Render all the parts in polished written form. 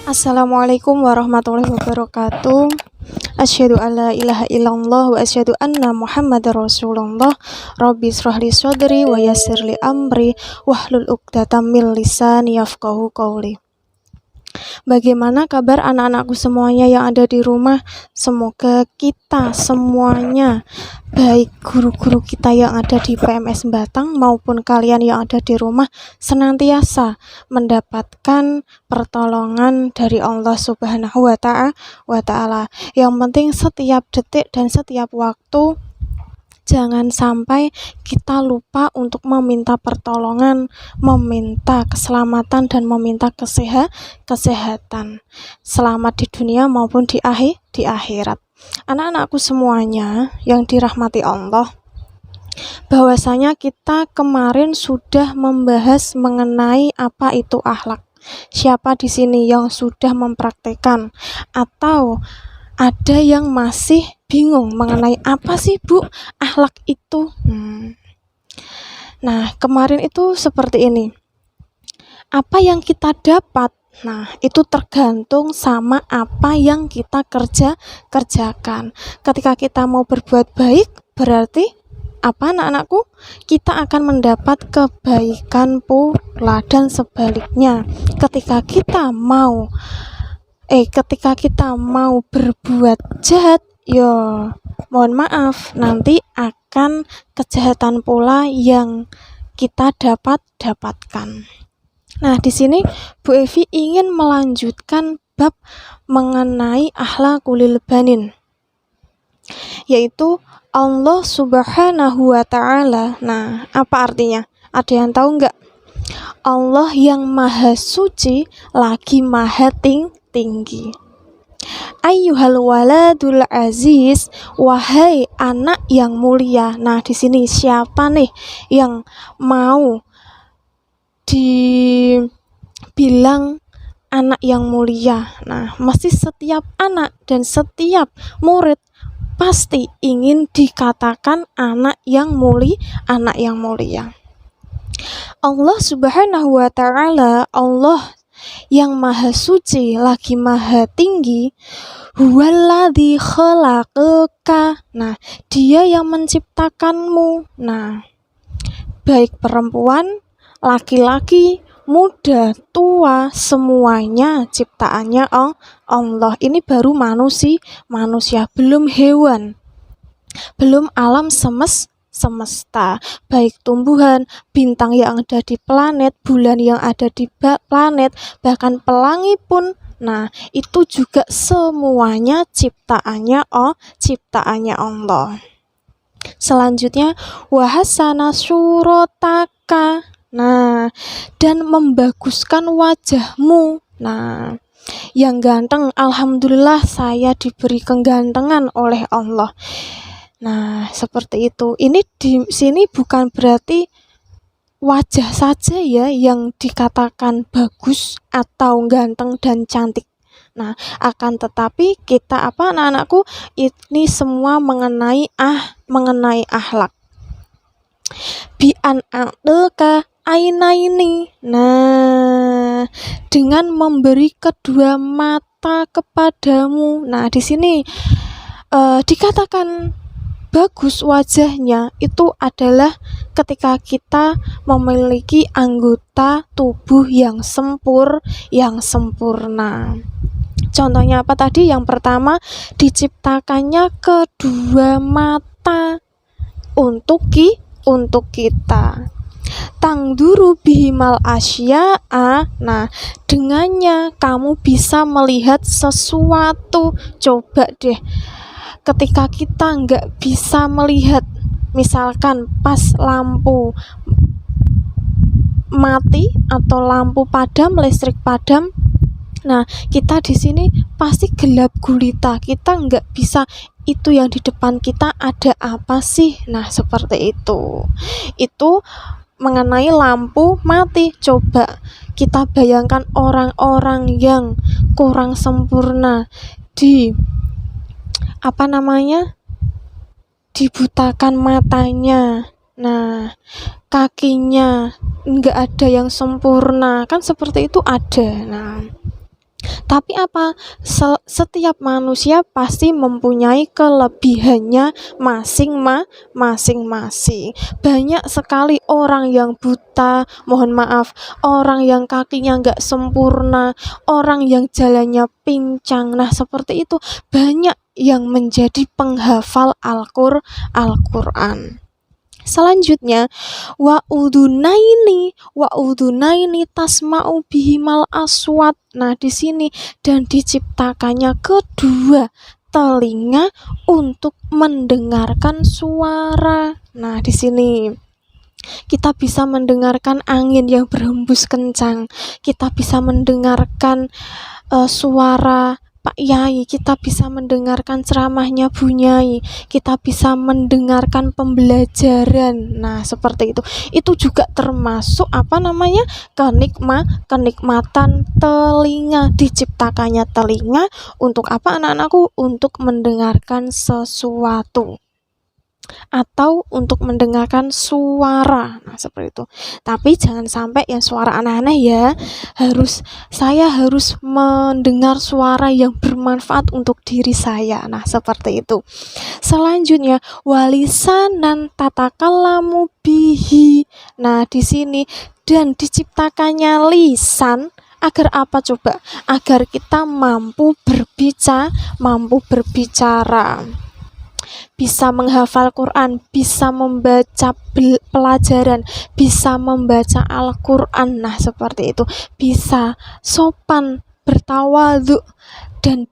Assalamualaikum warahmatullahi wabarakatuh. Asyhadu alla ilaha illallah wa asyhadu anna Muhammadar Rasulullah. Rabbi shrahli sadri wa yassirli amri wahlul 'uqdatam min lisani yafqahu qawli. Bagaimana kabar anak-anakku semuanya yang ada di rumah? Semoga kita semuanya, baik guru-guru kita yang ada di PMS Batang maupun kalian yang ada di rumah, senantiasa mendapatkan pertolongan dari Allah Subhanahu wa Ta'ala. Yang penting setiap detik dan setiap waktu jangan sampai kita lupa untuk meminta pertolongan, meminta keselamatan dan meminta kesehatan. Selamat di dunia maupun di akhirat. Anak-anakku semuanya yang dirahmati Allah, bahwasanya kita kemarin sudah membahas mengenai apa itu akhlak. Siapa di sini yang sudah mempraktekkan atau ada yang masih bingung mengenai apa sih Bu akhlak itu? Nah, kemarin itu seperti ini. Apa yang kita dapat, nah itu tergantung sama apa yang kita kerjakan. Ketika kita mau berbuat baik, berarti apa anak-anakku? Kita akan mendapat kebaikan pula, dan sebaliknya ketika kita mau berbuat jahat, mohon maaf, nanti akan kejahatan pula yang kita dapatkan. Nah, di sini Bu Evi ingin melanjutkan bab mengenai akhlaqul banin, yaitu Allah Subhanahu wa Ta'ala. Nah, apa artinya? Ada yang tahu nggak? Allah yang maha suci lagi maha tinggi. Ayyuhal waladul aziz, wahai anak yang mulia. Nah, di sini siapa nih yang mau dibilang anak yang mulia? Nah, mesti setiap anak dan setiap murid pasti ingin dikatakan anak yang mulia. Allah Subhanahu wa Ta'ala, Allah yang maha suci lagi maha tinggi, huwaladzi khalaqaka. Nah, dia yang menciptakanmu. Nah, baik perempuan, laki-laki, muda, tua, semuanya ciptaannya Allah. Ini baru manusia, belum hewan, belum alam semesta, baik tumbuhan, bintang yang ada di planet, bulan yang ada di planet, bahkan pelangi pun. Nah, itu juga semuanya ciptaannya Allah. Selanjutnya, wahasana surotaka. Nah, dan membaguskan wajahmu. Nah, yang ganteng, alhamdulillah saya diberi kegantengan oleh Allah. Nah, seperti itu. Ini di sini bukan berarti wajah saja ya yang dikatakan bagus atau ganteng dan cantik. Nah, akan tetapi kita anak-anakku, ini semua mengenai akhlak. Bi an a'laka ainaini. Nah, dengan memberi kedua mata kepadamu. Nah, di sini dikatakan bagus wajahnya itu adalah ketika kita memiliki anggota tubuh yang sempurna. Contohnya apa tadi? Yang pertama, diciptakannya kedua mata untuk kita. Tangduru bihimal asya'a. Nah, dengannya kamu bisa melihat sesuatu. Coba deh, ketika kita nggak bisa melihat, misalkan pas lampu mati atau lampu padam, listrik padam, nah kita di sini pasti gelap gulita, kita nggak bisa, itu yang di depan kita ada apa sih? Nah, seperti itu mengenai lampu mati. Coba kita bayangkan orang-orang yang kurang sempurna dibutakan matanya, nah kakinya nggak ada yang sempurna, kan seperti itu ada. Nah, Tapi apa? Setiap manusia pasti mempunyai kelebihannya masing-masing. Banyak sekali orang yang buta, mohon maaf, orang yang kakinya nggak sempurna, orang yang jalannya pincang. Nah, seperti itu banyak yang menjadi penghafal Al-Qur'an. Selanjutnya, wa udunaini tasma'u bihimal aswat. Nah, di sini dan diciptakannya kedua telinga untuk mendengarkan suara. Nah, di sini kita bisa mendengarkan angin yang berhembus kencang. Kita bisa mendengarkan suara Pak Yai, kita bisa mendengarkan ceramahnya Bu Nyai, kita bisa mendengarkan pembelajaran. Nah, seperti itu. Itu juga termasuk kenikmatan telinga. Diciptakannya telinga untuk apa anak-anakku? Untuk mendengarkan sesuatu atau untuk mendengarkan suara. Nah, seperti itu. Tapi jangan sampai yang suara aneh-aneh ya. Saya harus mendengar suara yang bermanfaat untuk diri saya. Nah, seperti itu. Selanjutnya, walisanan tatakallamu bihi. Nah, di sini dan diciptakannya lisan agar apa coba? Agar kita mampu berbicara, bisa menghafal Quran, bisa membaca pelajaran, bisa membaca Al-Quran. Nah, seperti itu. Bisa sopan, bertawadhu, dan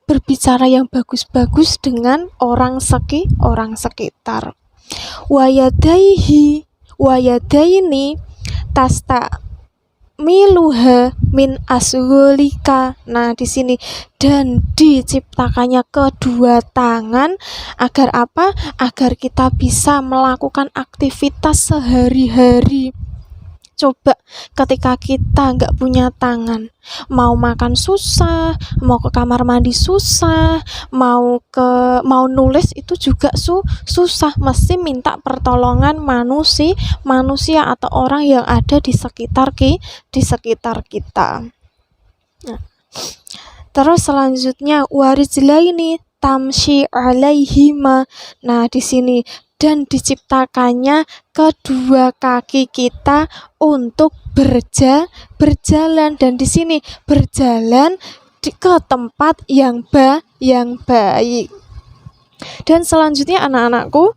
berbicara yang bagus-bagus dengan orang sekitar. Wayadaini tasta miluha min asgholika. Nah, di sini dan diciptakannya kedua tangan agar apa? Agar kita bisa melakukan aktivitas sehari-hari. Coba ketika kita nggak punya tangan, mau makan susah, mau ke kamar mandi susah, mau nulis itu juga susah, mesti minta pertolongan manusia atau orang yang ada di sekitar kita. Nah, terus selanjutnya warijlaini tamshi alaihima. Nah, di sini dan diciptakannya kedua kaki kita untuk berjalan, dan di sini berjalan ke tempat yang baik. Dan selanjutnya anak-anakku,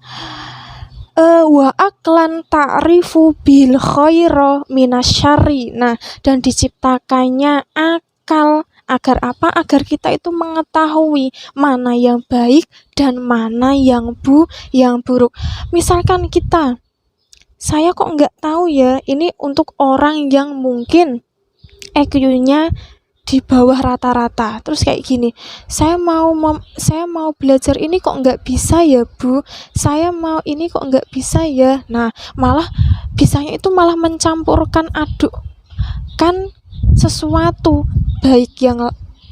wa aklan ta'rifu bil khaira minasyarri. Nah, dan diciptakannya akal agar apa? Agar kita itu mengetahui mana yang baik dan mana yang buruk. Misalkan saya kok nggak tahu ya, ini untuk orang yang mungkin EQ-nya di bawah rata-rata. Terus kayak gini, saya mau belajar ini kok nggak bisa ya Bu, saya mau ini kok nggak bisa ya. Nah, malah bisanya itu malah mencampurkan aduk kan sesuatu, baik yang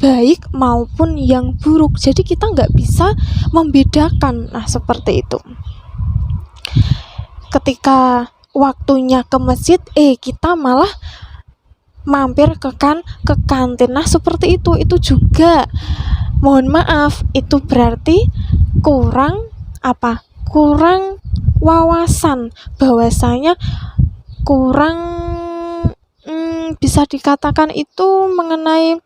baik maupun yang buruk. Jadi kita nggak bisa membedakan. Nah, seperti itu. Ketika waktunya ke masjid, kita malah mampir ke kantin. Nah, seperti itu. Itu juga, mohon maaf, itu berarti kurang wawasan, bahwasanya kurang bisa dikatakan itu mengenai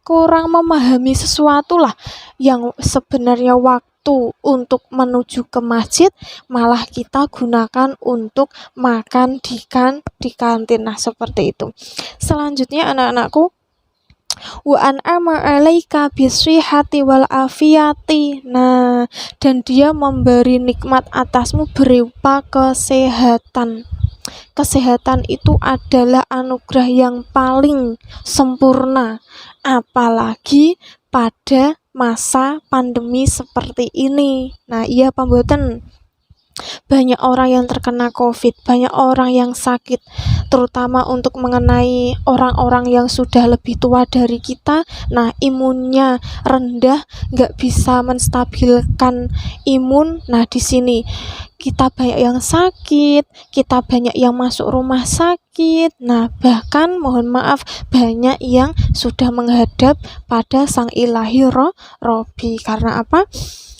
kurang memahami sesuatu lah, yang sebenarnya waktu untuk menuju ke masjid malah kita gunakan untuk makan di kantin. Nah, seperti itu. Selanjutnya anak-anakku, wa an'ama 'alaika bisihhati wal afiyati. Nah, dan dia memberi nikmat atasmu berupa kesehatan. Kesehatan itu adalah anugerah yang paling sempurna, apalagi pada masa pandemi seperti ini. Nah, iya pemboten, banyak orang yang terkena COVID, banyak orang yang sakit, terutama untuk mengenai orang-orang yang sudah lebih tua dari kita. Nah, imunnya rendah, nggak bisa menstabilkan imun. Nah, di sini kita banyak yang sakit, kita banyak yang masuk rumah sakit, sakit. Nah, bahkan mohon maaf banyak yang sudah menghadap pada Sang Ilahi Robi. Karena apa?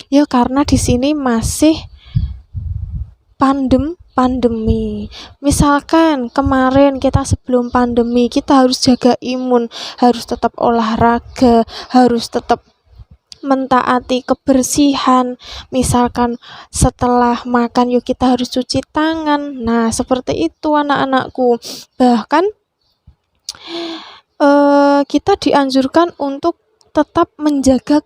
Ya karena di sini masih pandemi. Misalkan kemarin kita sebelum pandemi kita harus jaga imun, harus tetap olahraga, harus tetap mentaati kebersihan. Misalkan setelah makan yuk kita harus cuci tangan. Nah, seperti itu anak-anakku. Bahkan kita dianjurkan untuk tetap menjaga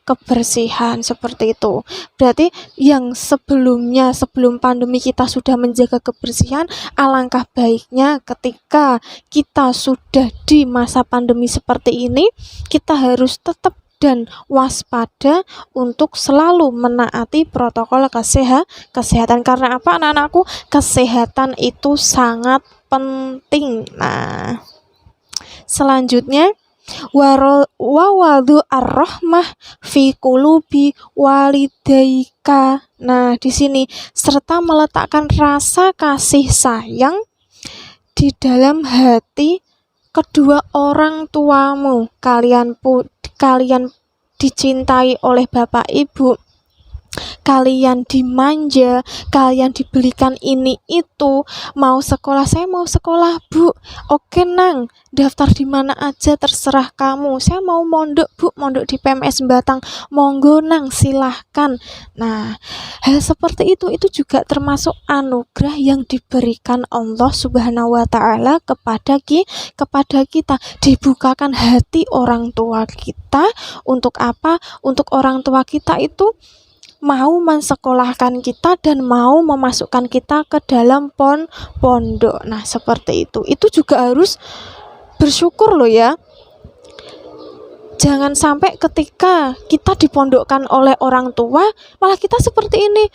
kebersihan seperti itu. Berarti yang sebelum pandemi kita sudah menjaga kebersihan, alangkah baiknya ketika kita sudah di masa pandemi seperti ini, kita harus tetap dan waspada untuk selalu menaati protokol kesehatan. Karena apa anak-anakku? Kesehatan itu sangat penting. Nah, selanjutnya wawadu ar-rahmah fi qulubi walidaika. Nah, di sini serta meletakkan rasa kasih sayang di dalam hati kedua orang tuamu. Kalian dicintai oleh Bapak Ibu, kalian dimanja, kalian dibelikan ini itu. Mau sekolah, saya mau sekolah Bu, oke Nang, daftar di mana aja terserah kamu. Saya mau mondok Bu, mondok di PMS Batang, monggo Nang, silahkan. Nah, hal seperti itu juga termasuk anugerah yang diberikan Allah Subhanahu wa Ta'ala kepada kita. Dibukakan hati orang tua kita. Untuk apa? Untuk orang tua kita itu mau mensekolahkan kita dan mau memasukkan kita ke dalam pondok. Nah, seperti itu. Itu juga harus bersyukur loh ya. Jangan sampai ketika kita dipondokkan oleh orang tua, malah kita seperti ini.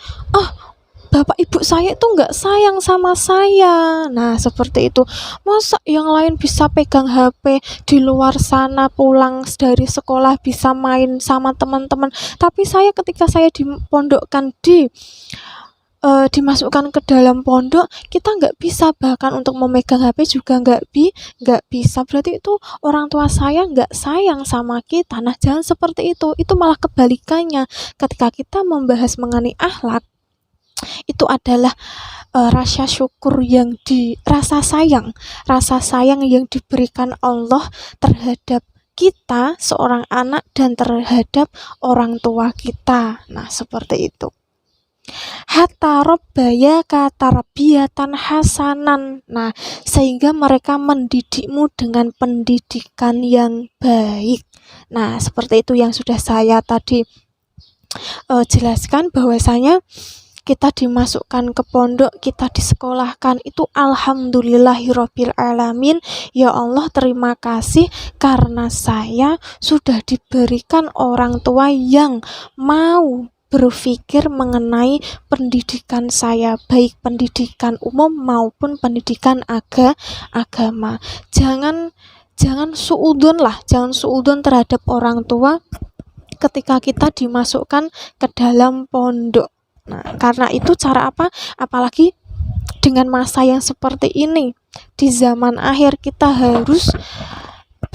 Bapak ibu saya itu nggak sayang sama saya. Nah, seperti itu. Masa yang lain bisa pegang HP di luar sana, pulang dari sekolah bisa main sama teman-teman, tapi saya ketika saya dipondokkan dimasukkan ke dalam pondok, kita nggak bisa, bahkan untuk memegang HP juga nggak bisa. Berarti itu orang tua saya nggak sayang sama kita. Nah, jangan seperti itu. Itu malah kebalikannya. Ketika kita membahas mengenai akhlak, itu adalah rasa syukur rasa sayang yang diberikan Allah terhadap kita seorang anak dan terhadap orang tua kita. Nah, seperti itu. Hatta robbaya katarbiyatan hasanan. Nah, sehingga mereka mendidikmu dengan pendidikan yang baik. Nah, seperti itu yang sudah saya tadi jelaskan, bahwasanya kita dimasukkan ke pondok, kita disekolahkan, itu alhamdulillahirabbil alamin. Ya Allah, terima kasih karena saya sudah diberikan orang tua yang mau berpikir mengenai pendidikan saya, baik pendidikan umum maupun pendidikan agama. Jangan suudon terhadap orang tua ketika kita dimasukkan ke dalam pondok. Nah, karena itu cara apa? Apalagi dengan masa yang seperti ini, di zaman akhir, kita harus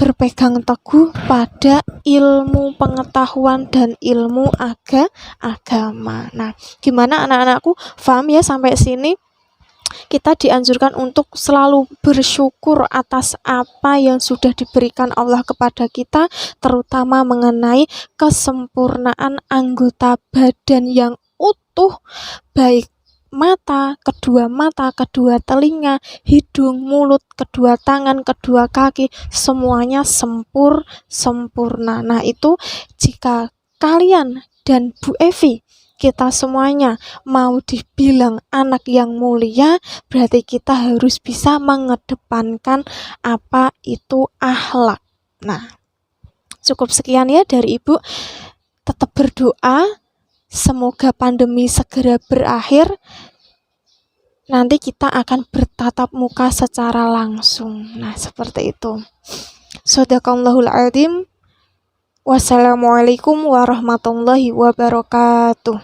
berpegang teguh pada ilmu pengetahuan dan ilmu agama. Nah, gimana anak-anakku? Paham ya sampai sini? Kita dianjurkan untuk selalu bersyukur atas apa yang sudah diberikan Allah kepada kita, terutama mengenai kesempurnaan anggota badan yang utuh, baik kedua mata, kedua telinga, hidung, mulut, kedua tangan, kedua kaki, semuanya sempurna. Nah, itu jika kalian dan Bu Evi, kita semuanya mau dibilang anak yang mulia, berarti kita harus bisa mengedepankan apa itu akhlak. Nah, cukup sekian ya dari Ibu. Tetap berdoa semoga pandemi segera berakhir. Nanti kita akan bertatap muka secara langsung. Nah, seperti itu. Shadaqallahul adzim. Wassalamualaikum warahmatullahi wabarakatuh.